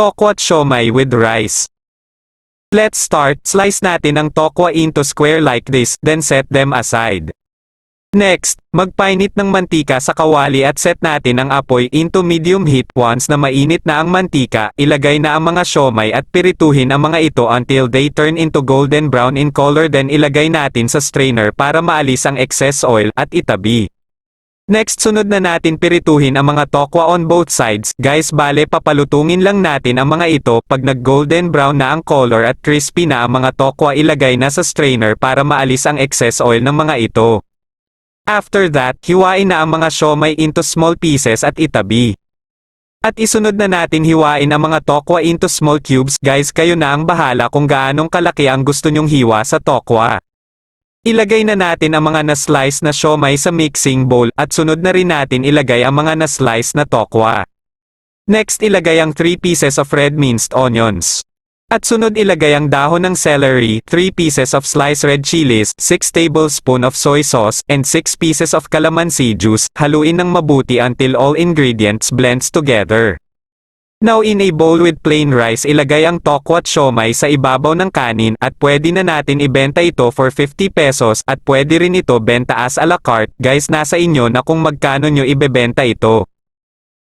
Tokwa siomai with rice. Let's start. Slice natin ang tokwa into square like this, then set them aside. Next, magpainit ng mantika sa kawali at set natin ang apoy into medium heat. Once na mainit na ang mantika, ilagay na ang mga siomai at pirituhin ang mga ito until they turn into golden brown in color, then ilagay natin sa strainer para maalis ang excess oil at itabi. Next, sunod na natin pirituhin ang mga tokwa on both sides. Guys, bale papalutungin lang natin ang mga ito. Pag nag golden brown na ang color at crispy na ang mga tokwa, ilagay na sa strainer para maalis ang excess oil ng mga ito. After that, hiwain na ang mga siomai into small pieces at itabi. At isunod na natin hiwain ang mga tokwa into small cubes. Guys, kayo na ang bahala kung gaanong kalaki ang gusto nyong hiwa sa tokwa. Ilagay na natin ang mga na-slice na siomai sa mixing bowl, at sunod na rin natin ilagay ang mga na-slice na tokwa. Next, ilagay ang 3 pieces of red minced onions. At sunod ilagay ang dahon ng celery, 3 pieces of sliced red chilies, 6 tablespoon of soy sauce, and 6 pieces of calamansi juice. Haluin ng mabuti until all ingredients blends together. Now in a bowl with plain rice, ilagay ang tokwa at siomai sa ibabaw ng kanin, at pwede na natin ibenta ito for 50 pesos, at pwede rin ito benta as a la carte. Guys, nasa inyo na kung magkano nyo ibebenta ito.